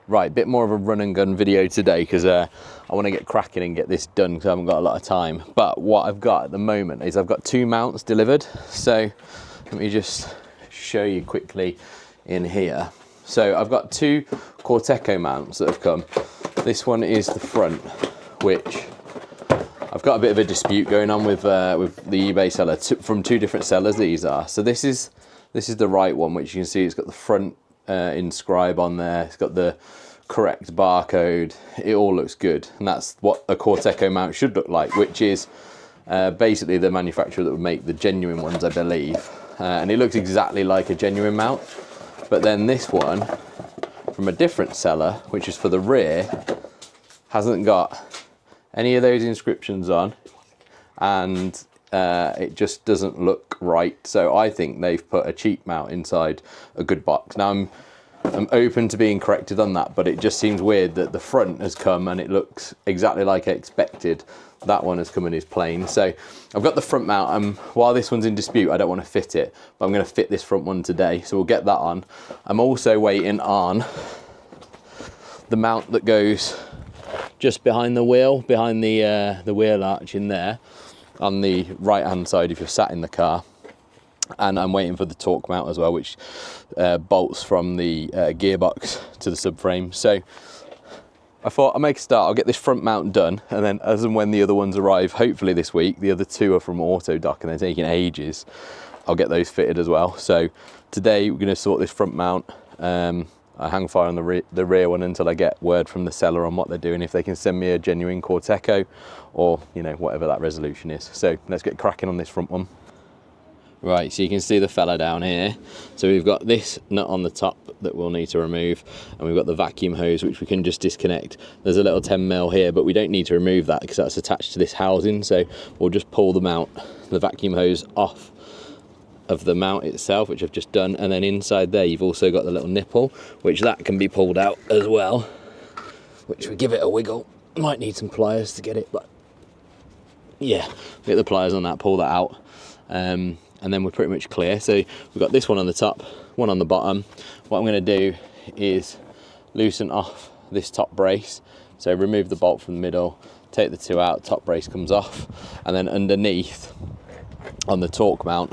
Right, bit more of a run and gun video today because I want to get cracking and get this done because I haven't got a lot of time. But what I've got at the moment is I've got 2 mounts delivered. So let me just show you quickly in here. So I've got 2 Corteco mounts that have come. This one is the front, which I've got a bit of a dispute going on with the eBay seller from 2 different sellers. These are. So this is the right one, which you can see it's got the front inscribe on there. It's got the correct barcode. It all looks good, and that's what a Corteco mount should look like, which is basically the manufacturer that would make the genuine ones, I believe. And it looks exactly like a genuine mount. But then this one from a different seller, which is for the rear, hasn't got any of those inscriptions on, and it just doesn't look right. So I think they've put a cheap mount inside a good box. Now I'm open to being corrected on that, but it just seems weird that the front has come and it looks exactly like I expected. That one has come in as plain. So I've got the front mount. While this one's in dispute, I don't want to fit it, but I'm going to fit this front one today. So we'll get that on. I'm also waiting on the mount that goes just behind the wheel, behind the wheel arch in there, on the right hand side if you're sat in the car. And I'm waiting for the torque mount as well, which bolts from the gearbox to the subframe. So I thought I'll make a start. I'll get this front mount done, and then as and when the other ones arrive, hopefully this week, the other 2 are from Autodoc and they're taking ages, I'll get those fitted as well. So today we're going to sort this front mount. I hang fire on the rear one until I get word from the seller on what they're doing, if they can send me a genuine Corteco or, you know, whatever that resolution is. So let's get cracking on this front one. Right, so you can see the fella down here. So we've got this nut on the top that we'll need to remove, and we've got the vacuum hose which we can just disconnect. There's a little 10mm here, but we don't need to remove that because that's attached to this housing. So we'll just pull the vacuum hose off of the mount itself, which I've just done, and then inside there you've also got the little nipple, which that can be pulled out as well, which we give it a wiggle. Might need some pliers to get it, but yeah, get the pliers on that, pull that out, and then we're pretty much clear. So we've got this one on the top, one on the bottom. What I'm going to do is loosen off this top brace, so remove the bolt from the middle, take the 2 out, top brace comes off, and then underneath on the torque mount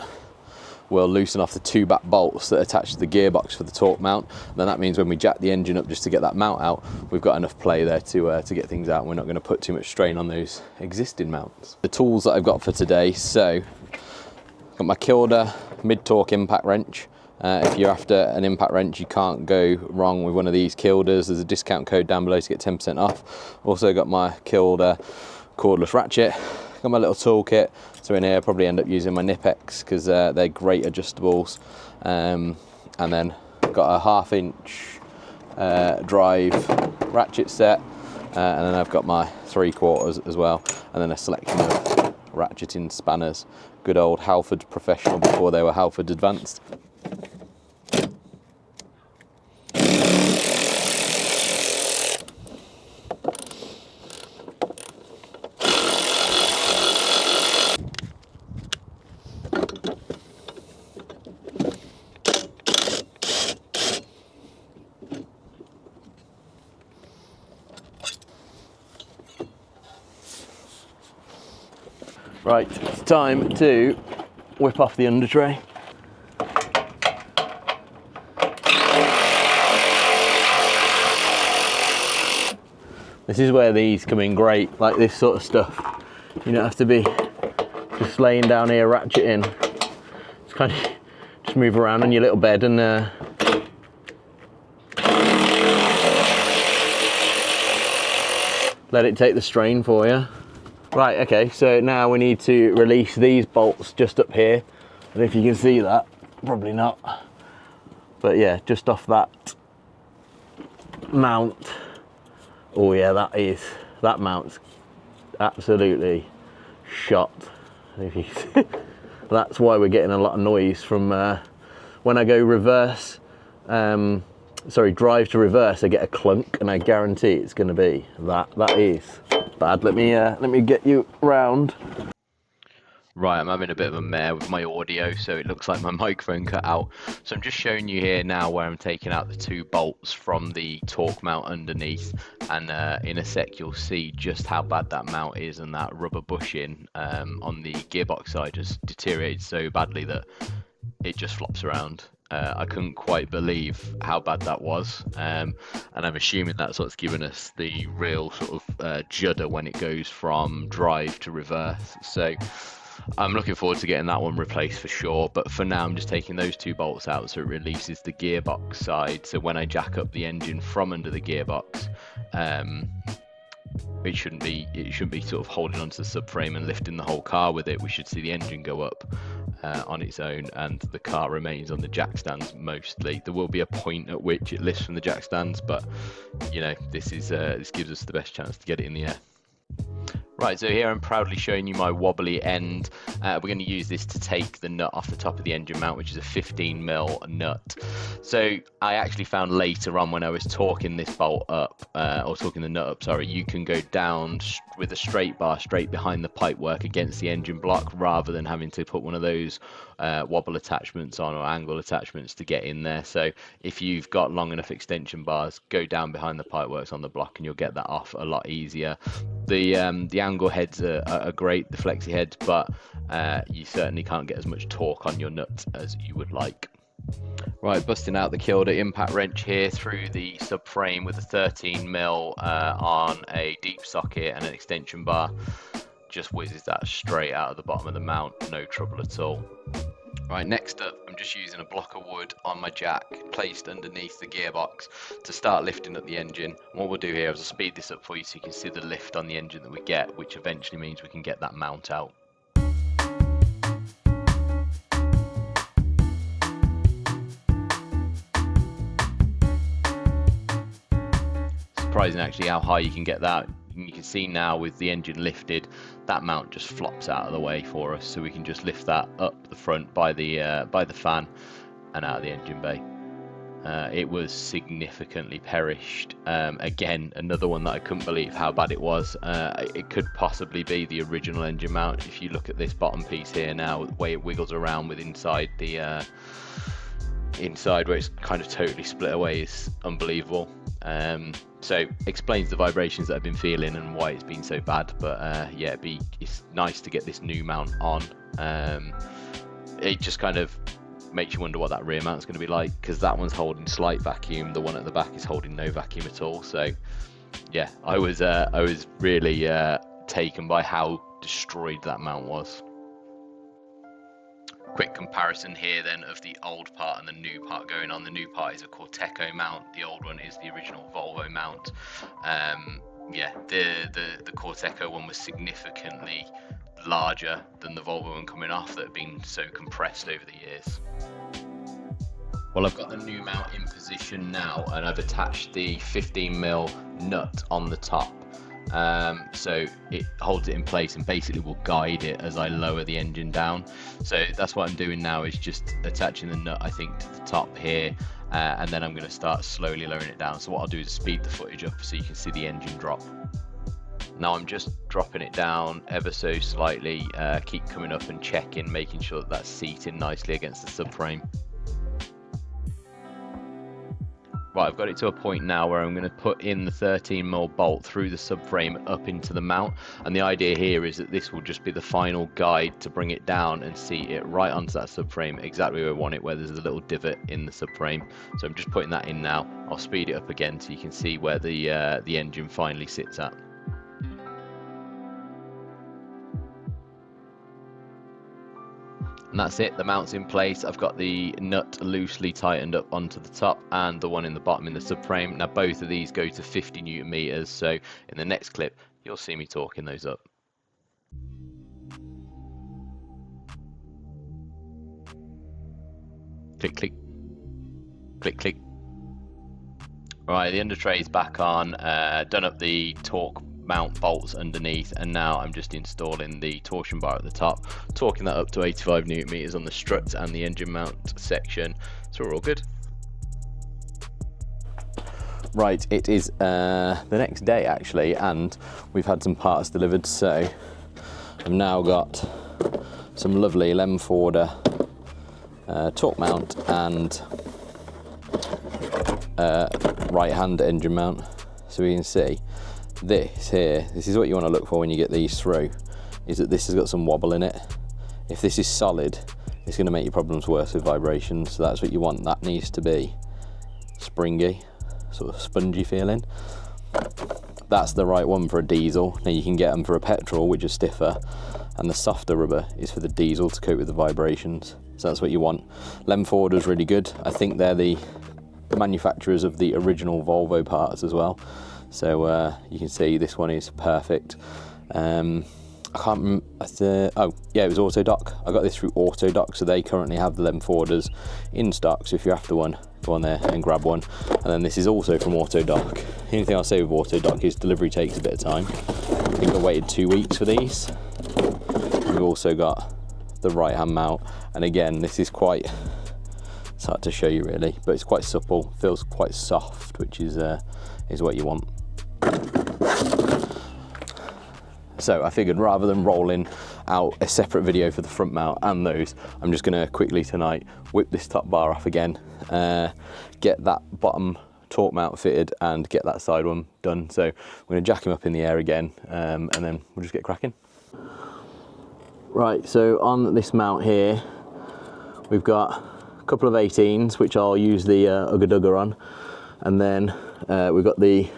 we'll loosen off the 2 back bolts that attach to the gearbox for the torque mount. And then that means when we jack the engine up just to get that mount out, we've got enough play there to get things out, and we're not going to put too much strain on those existing mounts. The tools that I've got for today, so got my Kielder mid-torque impact wrench. If you're after an impact wrench, you can't go wrong with one of these Kielders. There's a discount code down below to get 10% off. Also got my Kielder cordless ratchet. Got my little toolkit. So in here, I'll probably end up using my Nipex because they're great adjustables. And then got a 1/2" drive ratchet set. And then I've got my 3/4 as well. And then a selection of ratcheting spanners. Good old Halford Professional before they were Halford Advanced. Right, it's time to whip off the Undertray. This is where these come in great, like this sort of stuff. You don't have to be just laying down here ratcheting. Just kind of just move around on your little bed and let it take the strain for you. Right, okay, so now we need to release these bolts just up here. I don't know if you can see that, probably not. But yeah, just off that mount. Oh yeah, that mount's absolutely shot. If you can see. That's why we're getting a lot of noise from when I go reverse, drive to reverse, I get a clunk, and I guarantee it's gonna be that is bad. Let me get you round. Right, I'm having a bit of a mare with my audio, so it looks like my microphone cut out. So I'm just showing you here now where I'm taking out the 2 bolts from the torque mount underneath, and in a sec you'll see just how bad that mount is, and that rubber bushing on the gearbox side just deteriorated so badly that it just flops around. I couldn't quite believe how bad that was, and I'm assuming that's what's given us the real sort of judder when it goes from drive to reverse. So I'm looking forward to getting that one replaced for sure, but for now I'm just taking those 2 bolts out so it releases the gearbox side, so when I jack up the engine from under the gearbox, it shouldn't be sort of holding onto the subframe and lifting the whole car with it. We should see the engine go up on its own, and the car remains on the jack stands mostly. There will be a point at which it lifts from the jack stands, but you know, this gives us the best chance to get it in the air. Right, so here I'm proudly showing you my wobbly end. We're going to use this to take the nut off the top of the engine mount, which is a 15mm nut. So I actually found later on when I was torquing this bolt up, or torquing the nut up, sorry, you can go down with a straight bar straight behind the pipework against the engine block, rather than having to put one of those wobble attachments on, or angle attachments, to get in there. So if you've got long enough extension bars, go down behind the pipeworks on the block and you'll get that off a lot easier. The angle heads are great, the flexi heads, but you certainly can't get as much torque on your nuts as you would like. Right, busting out the Kielder impact wrench here through the subframe with a 13mm on a deep socket and an extension bar. Just whizzes that straight out of the bottom of the mount, no trouble at all. Right, next up, I'm just using a block of wood on my jack placed underneath the gearbox to start lifting up the engine. And what we'll do here is I'll speed this up for you so you can see the lift on the engine that we get, which eventually means we can get that mount out. Surprising actually how high you can get that. You can see now with the engine lifted, that mount just flops out of the way for us, so we can just lift that up the front by the fan and out of the engine bay. It was significantly perished. Again, another one that I couldn't believe how bad it was. It could possibly be the original engine mount. If you look at this bottom piece here now, the way it wiggles around with inside the inside where it's kind of totally split away is unbelievable. So explains the vibrations that I've been feeling and why it's been so bad. But yeah, it's nice to get this new mount on. It just kind of makes you wonder what that rear mount's going to be like, because that one's holding slight vacuum, the one at the back is holding no vacuum at all. So yeah, I was really taken by how destroyed that mount was. Quick comparison here then of the old part and the new part going on. The new part is a Corteco mount, the old one is the original Volvo mount. Yeah, the Corteco one was significantly larger than the Volvo one coming off that had been so compressed over the years. Well, I've got the new mount in position now, and I've attached the 15mm nut on the top. So it holds it in place and basically will guide it as I lower the engine down. So that's what I'm doing now, is just attaching the nut, I think, to the top here, and then I'm going to start slowly lowering it down. So what I'll do is speed the footage up so you can see the engine drop. Now I'm just dropping it down ever so slightly, keep coming up and checking, making sure that that's seating nicely against the subframe. Right, I've got it to a point now where I'm going to put in the 13mm bolt through the subframe up into the mount, and the idea here is that this will just be the final guide to bring it down and seat it right onto that subframe exactly where I want it, where there's a little divot in the subframe. So I'm just putting that in now. I'll speed it up again so you can see where the engine finally sits at. And that's it, the mount's in place. I've got the nut loosely tightened up onto the top and the one in the bottom in the subframe. Now both of these go to 50 Newton meters, so in the next clip you'll see me torquing those up. Click, click, click, click. Right, the Undertray is back on, done up the torque mount bolts underneath, and now I'm just installing the torsion bar at the top, torquing that up to 85 Newton meters on the struts and the engine mount section, so we're all good. Right, it is the next day actually, and we've had some parts delivered, so I've now got some lovely Lemforder torque mount and right hand engine mount. So we can see this here, this is what you want to look for when you get these through, is that this has got some wobble in it. If this is solid, it's going to make your problems worse with vibrations, so that's what you want. That needs to be springy, sort of spongy feeling. That's the right one for a diesel. Now you can get them for a petrol, which is stiffer, and the softer rubber is for the diesel to cope with the vibrations. So that's what you want. Lemforder is really good. I think they're the manufacturers of the original Volvo parts as well. So you can see this one is perfect. I can't remember, oh yeah, it was Autodoc. I got this through Autodoc, so they currently have the Lemforders in stock, so if you're after one, go on there and grab one. And then this is also from Autodoc. The only thing I'll say with Autodoc is delivery takes a bit of time. I think I waited 2 weeks for these. We've also got the right hand mount, and again, this is quite, it's hard to show you really, but it's quite supple, feels quite soft, which is what you want. So I figured rather than rolling out a separate video for the front mount and those, I'm just going to quickly tonight whip this top bar off again, get that bottom torque mount fitted and get that side one done. So I'm going to jack him up in the air again, and then we'll just get cracking. Right, so on this mount here, we've got a couple of 18s, which I'll use the Ugga Dugga on, and then we've got the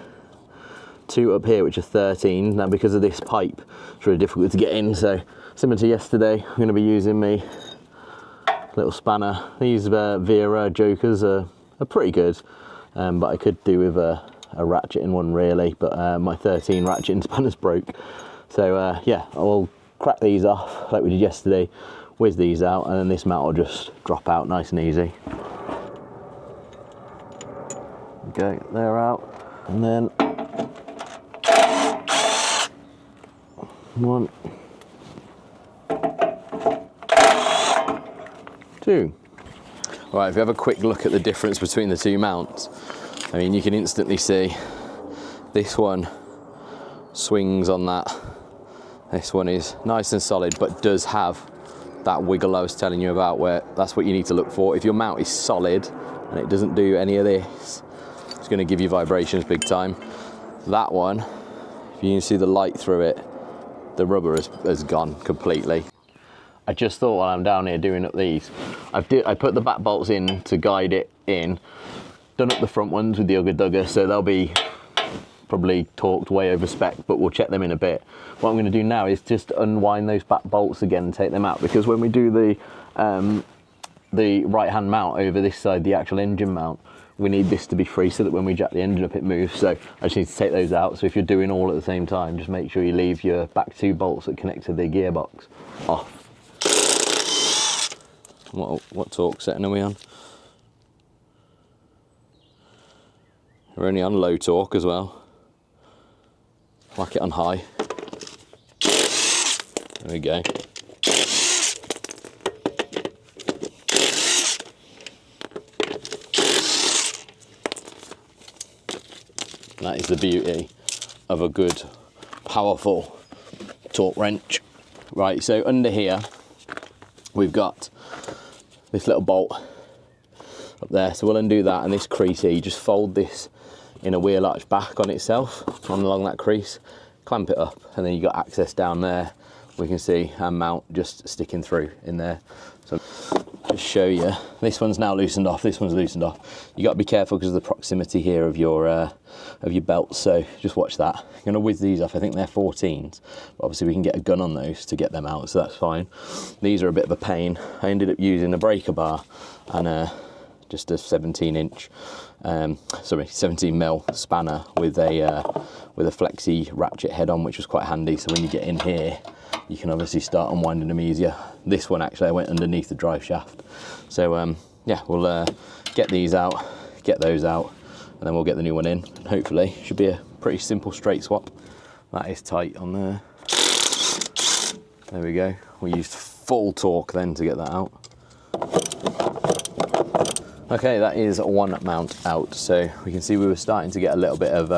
2 up here which are 13. Now because of this pipe, it's really difficult to get in, so similar to yesterday, I'm going to be using my little spanner. These Vera Jokers are pretty good, but I could do with a ratchet in one really, but my 13 ratchet spanner's broke. So yeah, I'll crack these off like we did yesterday, whiz these out, and then this mount will just drop out nice and easy. Okay, they're out, and then 1, 2. Right, if you have a quick look at the difference between the two mounts, I mean, you can instantly see this one swings on that. This one is nice and solid, but does have that wiggle I was telling you about, where that's what you need to look for. If your mount is solid and it doesn't do any of this, it's going to give you vibrations big time. That one, if you can see the light through it, the rubber has gone completely. I just thought while I'm down here doing up these, I put the back bolts in to guide it in, done up the front ones with the Ugga Dugga, so they'll be probably torqued way over spec, but we'll check them in a bit. What I'm going to do now is just unwind those back bolts again and take them out, because when we do the right hand mount over this side, the actual engine mount, we need this to be free so that when we jack the engine up it moves. So I just need to take those out. So if you're doing all at the same time, just make sure you leave your back 2 bolts that connect to the gearbox off. What torque setting are we on? We're only on low torque as well. Whack it on high. There we go. That is the beauty of a good, powerful torque wrench. Right, so under here, we've got this little bolt up there. So we'll undo that, and this crease here, you just fold this in a wheel arch back on itself, along that crease, clamp it up, and then you got access down there. We can see our mount just sticking through in there. So just show you, this one's now loosened off, this one's loosened off. You got to be careful because of the proximity here of your belt, so just watch that. I'm going to whiz these off. I think they're 14s, but obviously we can get a gun on those to get them out, so that's fine. These are a bit of a pain. I ended up using a breaker bar and just a 17 mil spanner with a flexi ratchet head on, which was quite handy. So when you get in here, you can obviously start unwinding them easier. This one actually I went underneath the drive shaft. So yeah, we'll get these out, get those out, and then we'll get the new one in. Hopefully, should be a pretty simple straight swap. That is tight on there. There we go. We used full torque then to get that out. Okay, that is one mount out. So we can see we were starting to get a little bit of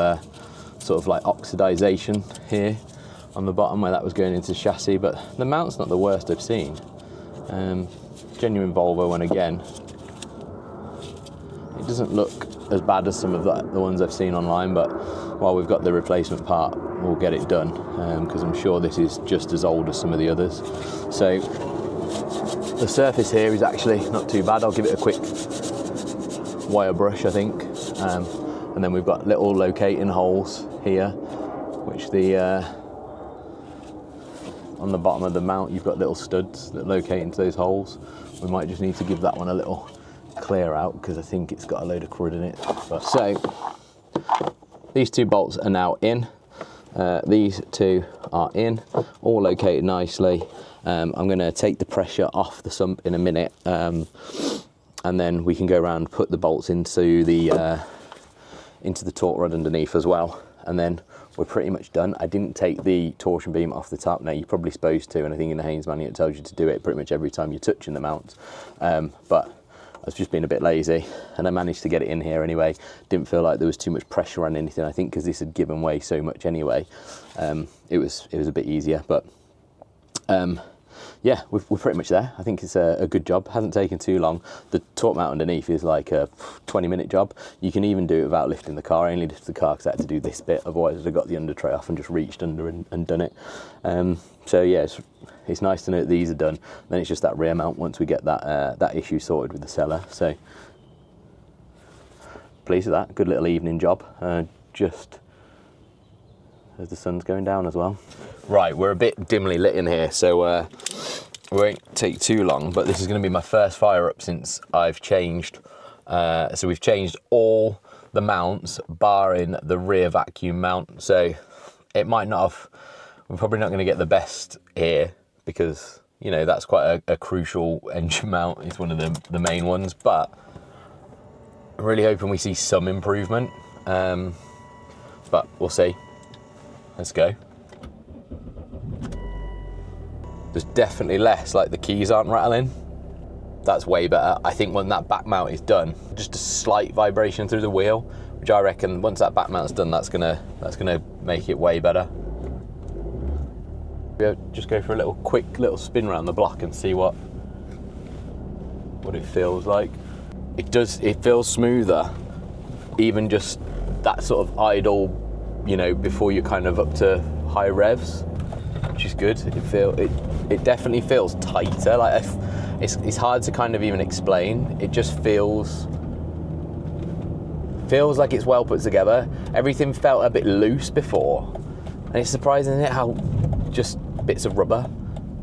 sort of like oxidization here on the bottom where that was going into the chassis, but the mount's not the worst I've seen. Genuine Volvo one again. It doesn't look as bad as some of the ones I've seen online, but while we've got the replacement part, we'll get it done, because I'm sure this is just as old as some of the others. So the surface here is actually not too bad. I'll give it a quick wire brush, I think. And then we've got little locating holes here, which on the bottom of the mount, you've got little studs that locate into those holes. We might just need to give that one a little clear out, because I think it's got a load of crud in it. But, so these two bolts are now in. These two are in, all located nicely. I'm going to take the pressure off the sump in a minute, and then we can go around, put the bolts into the torque rod underneath as well, and then we're pretty much done. I didn't take the torsion beam off the top. Now, you're probably supposed to, and I think in the Haynes manual it tells you to do it pretty much every time you're touching the mount, but I've just been a bit lazy, and I managed to get it in here anyway. Didn't feel like there was too much pressure on anything. I think because this had given way so much anyway, it was a bit easier. But yeah, we're pretty much there. I think it's a good job. Hasn't taken too long. The torque mount underneath is like a 20-minute job. You can even do it without lifting the car. I only lifted the car because I had to do this bit. Otherwise, I'd have got the undertray off and just reached under and done it. So yeah, it's nice to know that these are done. Then it's just that rear mount once we get that issue sorted with the seller. So pleased with that. Good little evening job. Just as the sun's going down as well. Right, we're a bit dimly lit in here, so it won't take too long, but this is going to be my first fire up since I've changed. So we've changed all the mounts, barring the rear vacuum mount. So it might not have, we're probably not going to get the best here, because, you know, that's quite a crucial engine mount. It's one of the main ones, but I'm really hoping we see some improvement. But we'll see. Let's go. There's definitely less, like the keys aren't rattling. That's way better. I think when that back mount is done, just a slight vibration through the wheel, which I reckon once that back mount's done, that's gonna make it way better. We'll just go for a quick little spin around the block and see what it feels like. It feels smoother, even just that sort of idle, you know, before you're kind of up to high revs, which is good. It definitely feels tighter. Like it's hard to kind of even explain. It just feels like it's well put together. Everything felt a bit loose before, and it's surprising, isn't it, how just bits of rubber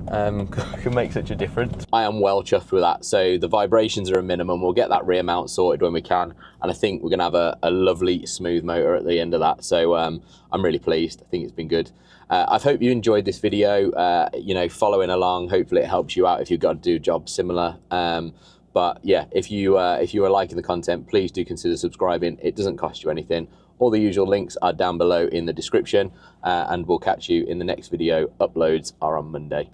can make such a difference. I am well chuffed with that. So the vibrations are a minimum. We'll get that rear mount sorted when we can, and I think we're gonna have a lovely smooth motor at the end of that. So I'm really pleased. I think it's been good. I hope you enjoyed this video, you know, following along. Hopefully it helps you out if you've got to do a job similar. But yeah, if you are liking the content, please do consider subscribing. It doesn't cost you anything. All the usual links are down below in the description, and we'll catch you in the next video. Uploads are on Monday.